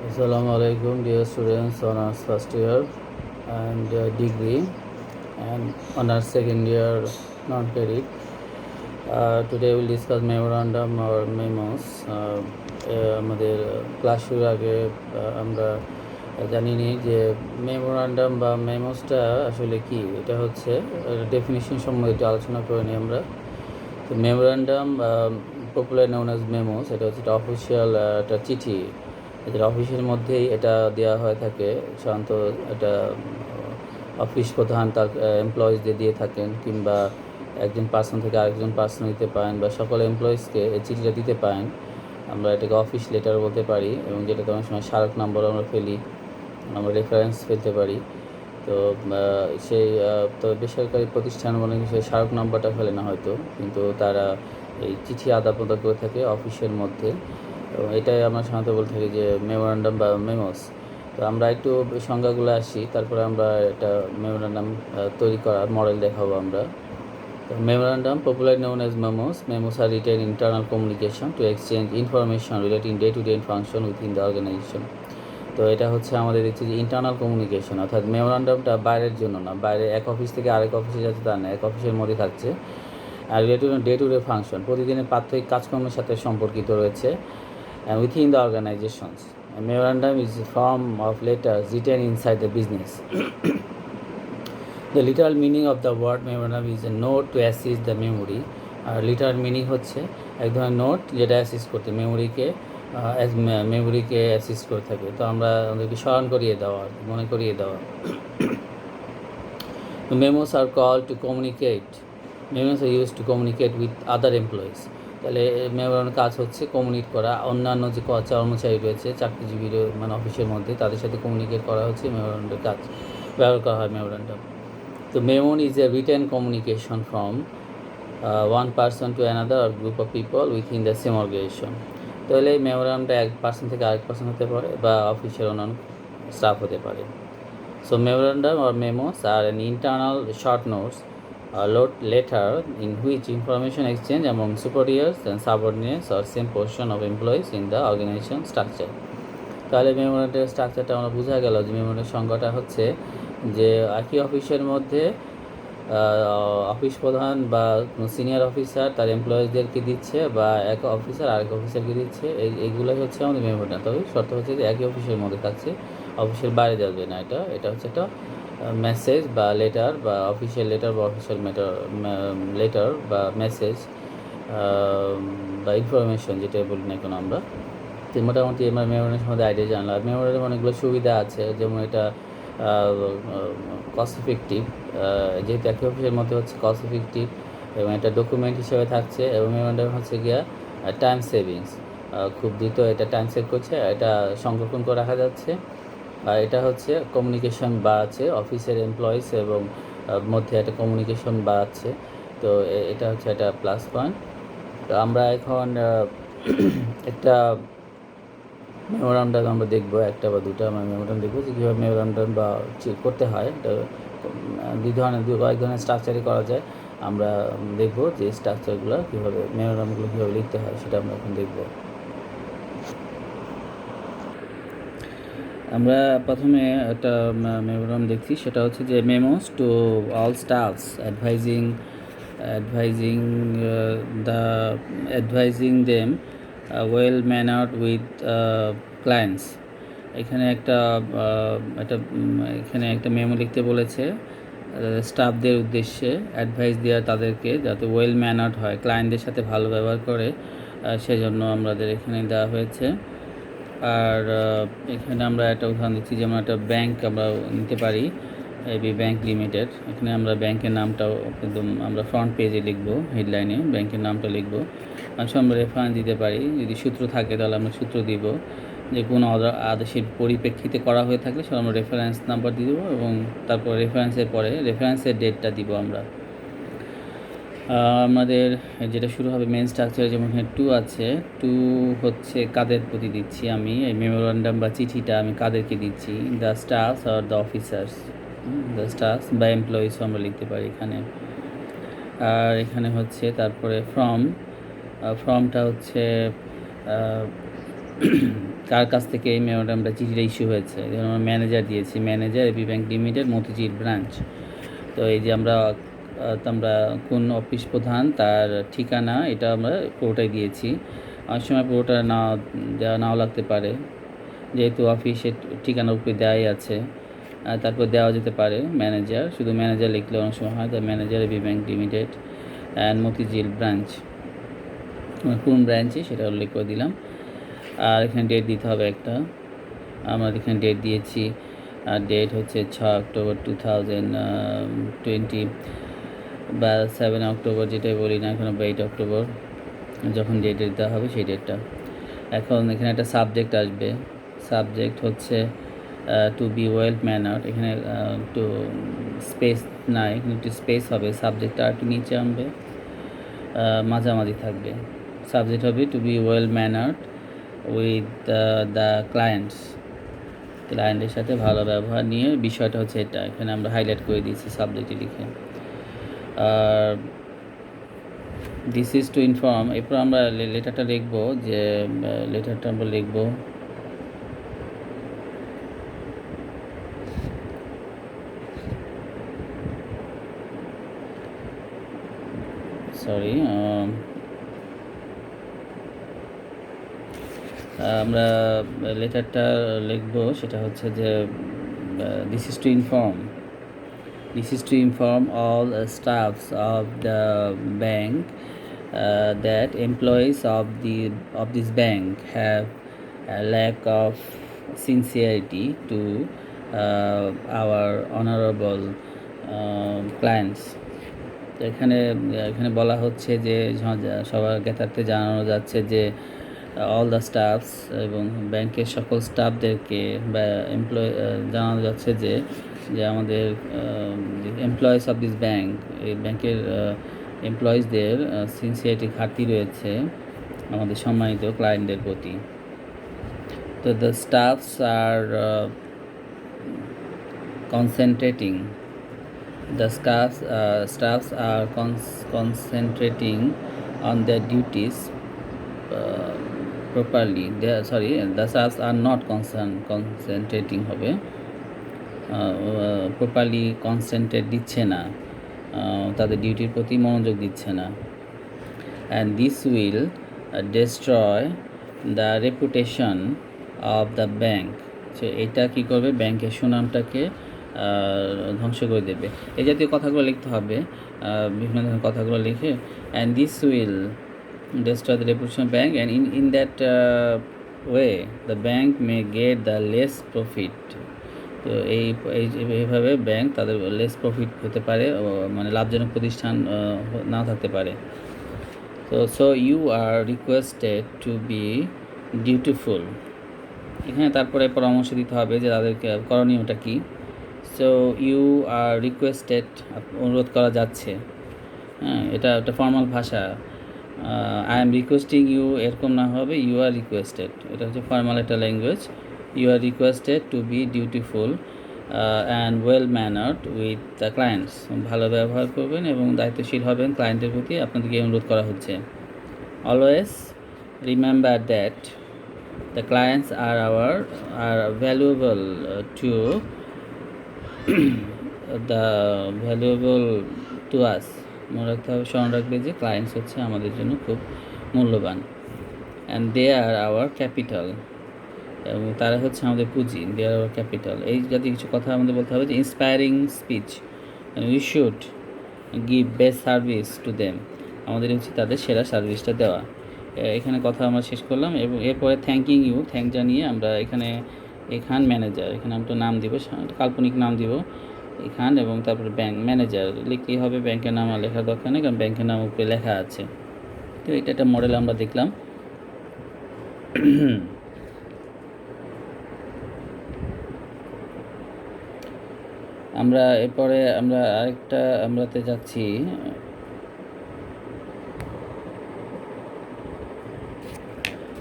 Assalamu alaikum, dear students, honors first year and degree and honors second year non-credit. Today we'll discuss memorandum or memos. আমাদের class শুরুর আগে আমরা জানিনি যে memorandum বা মেমোসটা আসলে কি। এটা হচ্ছে ডেফিনিশন সম্বন্ধে আলোচনা করে নিই আমরা। তো মেমোরান্ডাম পপুলার নাউন অ্যাজ মেমোস, এটা হচ্ছে একটা অফিসিয়াল একটা চিঠি। এদের অফিসের মধ্যেই এটা দেওয়া হয়ে থাকে। সাধারণত এটা অফিস প্রধান তার এমপ্লয়িজদের দিয়ে থাকেন, কিংবা একজন পার্সন থেকে আরেকজন পার্সন দিতে পারেন, বা সকল এমপ্লয়িজকে এই চিঠিটা দিতে পারেন। আমরা এটাকে অফিস লেটার বলতে পারি, এবং যেটাতে অনেক সময় স্মারক নম্বর আমরা ফেলি, আমরা রেফারেন্স ফেলতে পারি। তো সেই তো বেসরকারি প্রতিষ্ঠান মনে সেই স্মারক নম্বরটা ফেলে না হয়তো, কিন্তু তারা এই চিঠি আদান প্রদান করে থাকে অফিসের মধ্যে। তো এটাই আমরা সাধারণত বলে থাকি যে মেমোরান্ডাম বা মেমোস। তো আমরা একটু সংজ্ঞাগুলো আসি, তারপরে আমরা একটা মেমোরান্ডাম তৈরি করার মডেল দেখাবো আমরা। Memorandum, popularly known as memos. Memos are written internal communication to exchange information relating day-to-day function within the organization. তো এটা হচ্ছে আমাদের দেখছি যে ইন্টারনাল কমিউনিকেশন, অর্থাৎ মেমোরান্ডামটা বাইরের জন্য না, বাইরে এক অফিস থেকে আরেক অফিসে যাচ্ছে তা না, এক অফিসের মধ্যে থাকছে। আর related day to day function, প্রতিদিনের প্রাত্যহিক কাজকর্মের সাথে সম্পর্কিত রয়েছে within the organisations. Memorandum is a form of letters written inside the business. The literal meaning of the word memorandum is a note to assist the memory. আর literal meaning হচ্ছে এক ধরনের নোট যেটা অ্যাসিস্ট করতে মেমোরিকে assist করে থাকে। তো আমরা আমাদেরকে স্মরণ করিয়ে দেওয়া, মনে করিয়ে দেওয়া। Memos are call to communicate. Memos are use to communicate with other employees. তাহলে মেমোরান্ডামের কাজ হচ্ছে কমিউনিকেট করা, অন্যান্য যে কর্মচারী রয়েছে চাকরিজীবীর মানে অফিসের মধ্যে, তাদের সাথে কমিউনিকেট করা হচ্ছে মেমোরান্ডামের কাজ, ব্যবহার করা হয় memorandum. So memo is a written communication from one person to another or group of people within the same organization. তাহলে এই মেমোরান্ডামটা এক পার্সন থেকে আরেক পার্সন হতে পারে, বা অফিসের অন্যান্য স্টাফ হতে পারে। So memorandum or memos are an internal short notes or letter in which information exchange among superiors and subordinates or same portion of employees in the organization structure. তাহলে মেমোরান্ডামের স্ট্রাকচারটা আমরা বোঝা গেল যে মেমোরান্ডামের সংজ্ঞাটা হচ্ছে যে একই অফিসের মধ্যে অফিস প্রধান বা সিনিয়র অফিসার তার এমপ্লয়িজদেরকে দিচ্ছে, বা এক অফিসার আরেক অফিসারকে দিচ্ছে। এইগুলোই হচ্ছে আমাদের মেমোরান্ডাম। তবে শর্ত হচ্ছে যে একই অফিসের মধ্যে থাকছে, অফিসের বাইরে যাবে না। এটা হচ্ছে একটা মেসেজ বা লেটার, বা অফিসিয়াল লেটার বা অফিসিয়াল লেটার বা মেসেজ বা ইনফরমেশন, যেটাই বলি না কেন আমরা। তো মোটামুটি আমার মেমোরান্ডাম সম্বন্ধে আইডিয়া জানলাম। মেমোরান্ডাম অনেকগুলো সুবিধা আছে, যেমন এটা কস্ট ইফেক্টিভ, যেহেতু একই অফিসের মধ্যে হচ্ছে কস্ট ইফেক্টিভ, এবং এটা ডকুমেন্ট হিসেবে থাকছে, এবং মেমোরান্ডাম হচ্ছে গিয়া টাইম সেভিংস, খুব দ্রুত এটা টাইম সেভ করছে, এটা সংরক্ষণ করে রাখা যাচ্ছে। আর এটা হচ্ছে কমিউনিকেশন বাড়াচ্ছে, অফিসের এমপ্লয়িজ এবং মধ্যে একটা কমিউনিকেশন বাড়াচ্ছে। তো এটা হচ্ছে একটা প্লাস পয়েন্ট। তো আমরা এখন একটা মেমোরান্ডাম আমরা দেখবো, একটা বা দুটো আমরা মেমোরান্ডাম দেখবো যে কীভাবে মেমোরান্ডাম বা করতে হয়। এটা কয়েক ধরনের স্ট্রাকচারই করা যায়। আমরা দেখবো যে স্ট্রাকচারগুলো কীভাবে, মেমোরান্ডামগুলো কীভাবে লিখতে হয় সেটা আমরা এখন দেখবো। আমরা প্রথমে একটা মেমোরান্ডাম দেখছি, সেটা হচ্ছে যে মেমোস to all stuffs advising them well mannered with clients. এখানে একটা মেমো লিখতে বলেছে স্টাফদের উদ্দেশ্যে, অ্যাডভাইস দেওয়া তাদেরকে যাতে ওয়েল ম্যানার্ড হয়, ক্লায়েন্টদের সাথে ভালো ব্যবহার করে, সেজন্য আমাদের এখানে দেওয়া হয়েছে। আর এখানে আমরা একটা উদাহরণ দিচ্ছি, যেমন একটা ব্যাংক আমরা নিতে পারি, এবি ব্যাংক লিমিটেড। এখানে আমরা ব্যাংকের নামটাও একদম আমরা ফ্রন্ট পেজে লিখবো, হেডলাইনে ব্যাংকের নামটা লিখবো। আমরা রেফারেন্স দিতে পারি, যদি সূত্র থাকে তাহলে আমরা সূত্র দিব, যে কোনো আদেশের পরিপ্রেক্ষিতে করা হয়ে থাকলে সে আমরা রেফারেন্স নাম্বার দিয়ে দেবো, এবং তারপর রেফারেন্সের পরে রেফারেন্সের ডেটটা দিব আমরা। আমাদের যেটা শুরু হবে মেন স্ট্রাকচারে, যেমন এখানে টু আছে, টু হচ্ছে কাদের প্রতি দিচ্ছি আমি এই মেমোরান্ডাম বা চিঠিটা, আমি কাদেরকে দিচ্ছি, the staffs are the officers, the stuffs বা এমপ্লয়িজও আমরা লিখতে পারি এখানে। আর এখানে হচ্ছে তারপরে ফ্রমটা হচ্ছে কার কাছ থেকে এই মেমোরান্ডামটা চিঠিটা ইস্যু হয়েছে, যেমন আমরা ম্যানেজার দিয়েছি, manager AB bank limited Motijheel branch. তো এই যে আমরা কোন অফিস প্রধান তার ঠিকানা এটা আমরা পুরোটাই দিয়েছি। অনেক সময় পুরোটা নাও লাগতে পারে, যেহেতু অফিসের ঠিকানার উপরে দেওয়াই আছে। তারপর দেওয়া যেতে পারে ম্যানেজার, শুধু ম্যানেজার লিখলে অনেক সময় হয়। The manager AB bank limited and Motijheel branch, কোন ব্রাঞ্চে সেটা উল্লেখ করে দিলাম। আর এখানে ডেট দিতে হবে একটা, আমরা এখানে ডেট দিয়েছি। আর ডেট হচ্ছে 6 অক্টোবর 2020 বা 7 অক্টোবর, যেটাই বলি না এখন, 8 অক্টোবর, যখন ডেট দেওয়া হবে সেই ডেটটা। এখন এখানে একটা সাবজেক্ট আসবে, সাবজেক্ট হচ্ছে টু বি ওয়েল ম্যানার্ড। এখানে একটু স্পেস নাই, এখানে একটু স্পেস হবে, সাবজেক্টটা আর একটু নিচে আনবে, মাঝামাঝি থাকবে। সাবজেক্ট হবে to be well mannered with the ক্লায়েন্টের সাথে ভালো ব্যবহার নিয়ে। বিষয়টা হচ্ছে এটা, এখানে আমরা হাইলাইট করে দিয়েছি সাবজেক্টে লিখে। আর দিস ইজ টু ইনফর্ম, এরপর আমরা লেটারটা লিখবো, যে লেটারটা আমরা লিখবো আমরা লেটারটা লিখবো, সেটা হচ্ছে যে this is to inform all stuffs of the bank that employees of this bank have a lack of sincerity to our honorable clients. এখানে বলা হচ্ছে যে সবার জ্ঞাতার্থে জানানো যাচ্ছে যে অল দ্য স্টাফস, এবং ব্যাংকের সকল স্টাফদেরকে বা জানানো যাচ্ছে যে আমাদের এমপ্লয়িজ অফ দিস ব্যাংক, এই ব্যাংকের এমপ্লয়িজদের সিনসিয়ারিটি ঘাটতি রয়েছে আমাদের সম্মানিত ক্লায়েন্টদের প্রতি। তো the staffs are concentrating, the staffs are concentrating on their duties properly. The staffs are not concentrating হবে, প্রপারলি কনসেন্ট্রেট দিচ্ছে না, তাদের ডিউটির প্রতি মনোযোগ দিচ্ছে না। and this will destroy the reputation of the bank. So এটা কী করবে, ব্যাংকের সুনামটাকে ধ্বংস করে দেবে। এই জাতীয় কথাগুলো লিখতে হবে, বিভিন্ন ধরনের কথাগুলো লিখে। And this will destroy the reputation of bank, and in that way the bank may get the less profit. তো এইভাবে ব্যাংক তাদের লেস প্রফিট হতে পারে, মানে লাভজনক প্রতিষ্ঠান নাও থাকতে পারে। So you are requested to be dutiful. এখানে তারপরে পরামর্শ দিতে হবে যে তাদেরকে করণীয়টা কী। সো ইউ আর রিকোয়েস্টেড, অনুরোধ করা যাচ্ছে, হ্যাঁ, এটা একটা ফর্মাল ভাষা। আই এম রিকোয়েস্টিং ইউ এরকম না হবে, ইউ আর রিকোয়েস্টেড, এটা হচ্ছে ফর্মাল একটা language. You are requested to be dutiful and well mannered with the clients. ভালো ব্যবহার করবেন এবং দায়িত্বশীল হবেন ক্লায়েন্টের প্রতি, আপনাদেরকে অনুরোধ করা হচ্ছে। Always remember that the clients are valuable to valuable to us. মনে রাখতে হবে, স্মরণ রাখবে যে ক্লায়েন্টস হচ্ছে আমাদের জন্য খুব মূল্যবান। and they are our capital, এবং তারা হচ্ছে আমাদের পুঁজি। they are our capital। এই জাতীয় কিছু কথা আমাদের বলতে হবে যে inspiring speech, we should give best service to them, আমাদের উচিত তাদের সেরা সার্ভিসটা দেওয়া। এখানে কথা আমরা শেষ করলাম, এবং এরপরে থ্যাঙ্কিং ইউ, থ্যাঙ্ক জানিয়ে আমরা এখান ম্যানেজার, এখানে আমরা নাম দিব, কাল্পনিক নাম দিব এখান, এবং তারপরে ব্যাংক ম্যানেজার লিখলেই হবে, ব্যাংকের নাম আর লেখার দরকার নেই, কারণ ব্যাংকের নাম উপরে লেখা আছে। তো এটা একটা মডেল আমরা দেখলাম। আমরা এরপরে আমরাতে যাচ্ছি,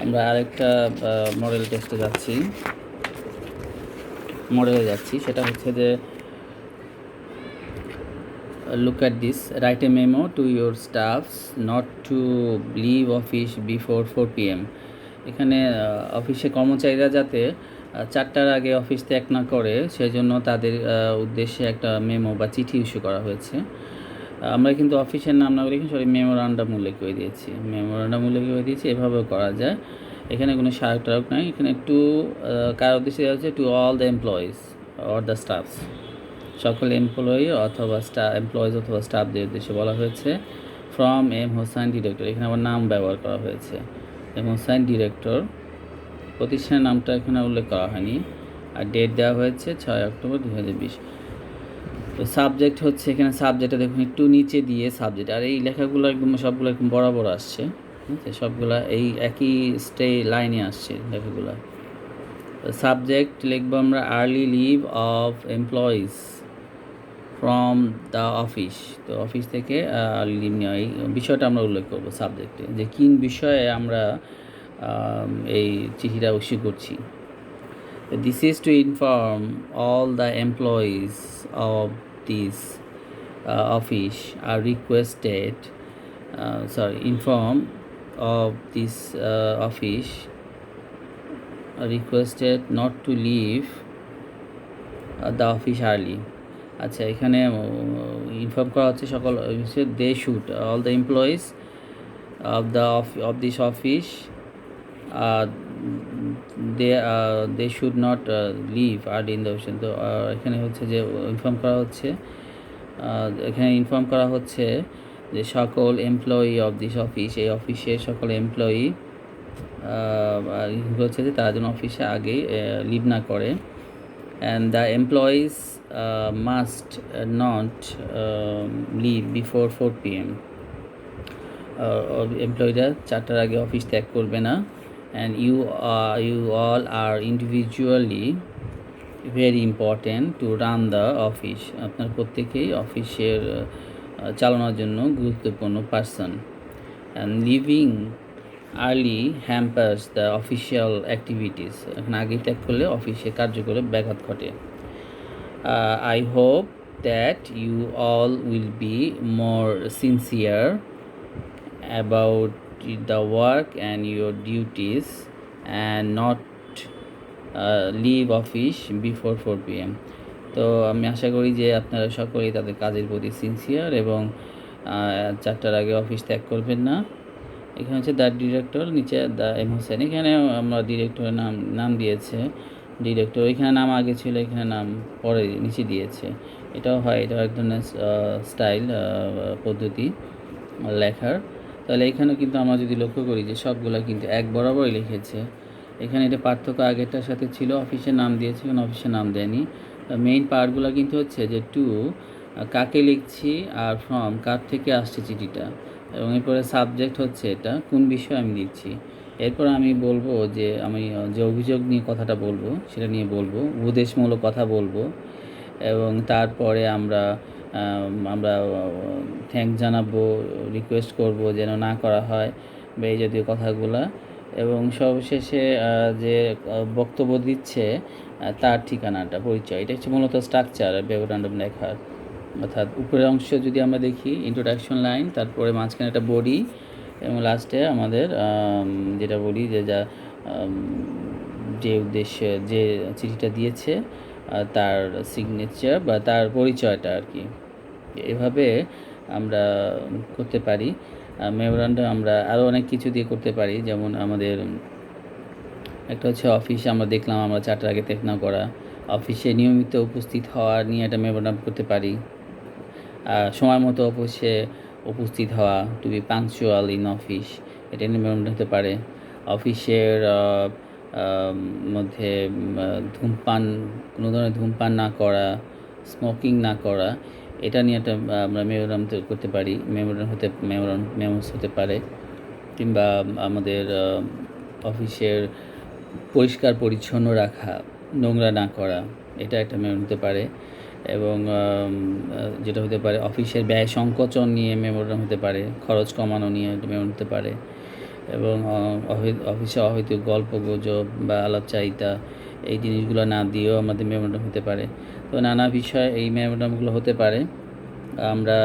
আমরা আরেকটা মডেল টেস্টে যাচ্ছি, সেটা হচ্ছে যে look at this, write a memo to your staffs not to leave office before 4 p.m. এখানে অফিসে কর্মচারীরা যাতে 4টার আগে অফিস ত্যাগ না করে সেজন্য তাদের উদ্দেশ্যে একটা মেমো বা চিঠি ইস্যু করা হয়েছে। আমরা কিন্তু অফিসের নাম না লিখে সরি মেমোরান্ডাম উল্লেখ করে দিয়েছি, এভাবেও করা যায়। এখানে কোনো স্মারক টারক নাই। এখানে একটু কার উদ্দেশ্যে দেওয়া হচ্ছে to all the employees or the stuffs, সকল এমপ্লয়ি অথবা স্টাফদের উদ্দেশ্যে বলা হয়েছে। ফ্রম এম হোসাইন ডিরেক্টর, এখানে আবার নাম ব্যবহার করা হয়েছে। এম হোসাইন ডিরেক্টর, প্রতিষ্ঠানের নামটা এখানে উল্লেখ করা হয়নি। আর ডেট দেওয়া হয়েছে 6 অক্টোবর 2020। তো সাবজেক্ট হচ্ছে, এখানে সাবজেক্টটা দেখুন একটু নিচে দিয়ে সাবজেক্ট, আর এই লেখাগুলো একদম সবগুলো একদম বরাবর আসছে, সবগুলা এই একই লাইনে আসছে লেখাগুলো। সাবজেক্ট লিখবো আমরা early leave of employees from the office, তো অফিস থেকে আর্লি লিভ নেওয়া, এই বিষয়টা আমরা উল্লেখ করবো সাবজেক্টে, যে কোন বিষয়ে আমরা এই চিঠিটা ইস্যু করছি। This is to inform all the employees of this office are requested, inform of this office are requested not to leave the office early. আচ্ছা, এখানে ইনফর্ম করা হচ্ছে সকল they should all the employees of this office they should not leave early in the office. তো এখানে হচ্ছে যে inform করা হচ্ছে যে সকল এমপ্লয়ি অফ দিস অফিস, এই অফিসের সকল এমপ্লয়ি হচ্ছে যে তারা যেন অফিসে আগেই লিভ না করে। And the employees must not leave before 4 PM, এমপ্লয়িরা 4টার আগে অফিস ত্যাগ করবে না। And you all are individually very important to run the office, আপনার প্রত্যেকেই অফিসের চালানোর জন্য গুরুত্বপূর্ণ person. and leaving early hampers the official activities, এখন আগে ত্যাগ করলে অফিসের কার্যক্রমে ব্যাঘাত ঘটে। I hope that you all will be more sincere about the work and your duties and not leave office before 4 PM, তো আমি আশা করি যে আপনারা সকলেই তাদের কাজের প্রতি সিনসিয়ার এবং 4টার আগে অফিস ত্যাগ করবেন না। এখানে হচ্ছে দ্য ডিরেক্টর, নিচে দ্য এম হোসেন, এখানে আমরা ডিরেক্টরের নাম দিয়েছে ডিরেক্টর, এখানে নাম আগে ছিল, এখানে নাম পরে নিচে দিয়েছে। এটাও হয়, এটাও এক ধরনের স্টাইল পদ্ধতি লেখার। তাহলে এখানেও কিন্তু আমরা যদি লক্ষ্য করি যে সবগুলো কিন্তু এক বরাবরই লিখেছে। এখানে এটা পার্থক্য আগেরটার সাথে ছিল, অফিসের নাম দিয়েছে, এখানে অফিসের নাম দেয়নি। মেইন পার্টগুলো কিন্তু হচ্ছে যে টু কাকে লিখছি আর ফ্রম কার থেকে আসছে চিঠিটা, এবং এরপরে সাবজেক্ট হচ্ছে এটা কোন বিষয়ে আমি লিখছি। এরপর আমি বলবো যে আমি যে অভিযোগ নিয়ে কথাটা বলবো সেটা নিয়ে বলবো, উপদেশমূলক কথা বলবো, এবং তারপরে আমরা থ্যাঙ্ক জানাবো, রিকোয়েস্ট করব যেন না করা হয় বা এই জাতীয় কথাগুলা। এবং সবশেষে যে বক্তব্য দিচ্ছে তার ঠিকানাটা, পরিচয়, এটা হচ্ছে মূলত স্ট্রাকচার মেমোরান্ডাম লেখার। অর্থাৎ উপরের অংশ যদি আমরা দেখি ইন্ট্রোডাকশন লাইন, তারপরে মাঝখানে একটা বডি, এবং লাস্টে আমাদের যেটা বলি যে উদ্দেশ্যে যে চিঠিটা দিয়েছে তার সিগনেচার বা তার পরিচয়টা আর কি। এভাবে আমরা করতে পারি। মেমোরান্ডাম আমরা আরও অনেক কিছু দিয়ে করতে পারি, যেমন আমাদের একটা হচ্ছে অফিসে আমরা দেখলাম আমরা 4টার আগে ত্যাগ না করা, অফিসে নিয়মিত উপস্থিত হওয়া নিয়ে একটা মেমোরান্ডাম করতে পারি। সময় মতো অফিসে উপস্থিত হওয়া, to be punctual in office, এটা নিয়ে মেমোরান্ডাম হতে পারে। অফিসের মধ্যে কোনো ধরনের ধূমপান না করা, স্মোকিং না করা, এটা নিয়ে একটা আমরা মেমোরান্ডাম করতে পারি, মেমোস হতে পারে। কিংবা আমাদের অফিসের পরিষ্কার পরিচ্ছন্ন রাখা, নোংরা না করা, এটা একটা মেমোরান্ডাম হতে পারে। এবং যেটা হতে পারে অফিসের ব্যয় সংকোচন নিয়ে মেমোরান্ডাম হতে পারে, খরচ কমানো নিয়ে একটা মেমোরান্ডাম হতে পারে। এবং অফিসে অহৈতুক গল্প গুজব বা আলাপচারিতা এই জিনিসগুলো না দিয়েও আমাদের মেমোরান্ডাম হতে পারে। তো নানা বিষয় এই মেমোরান্ডামগুলো হতে পারে। আমরা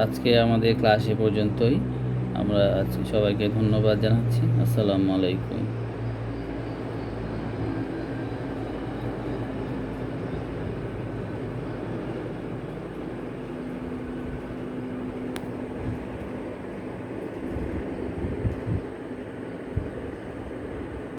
আজকে আমাদের ক্লাস এ পর্যন্তই। আমরা আজকে সবাইকে ধন্যবাদ জানাচ্ছি। আসসালামু আলাইকুম।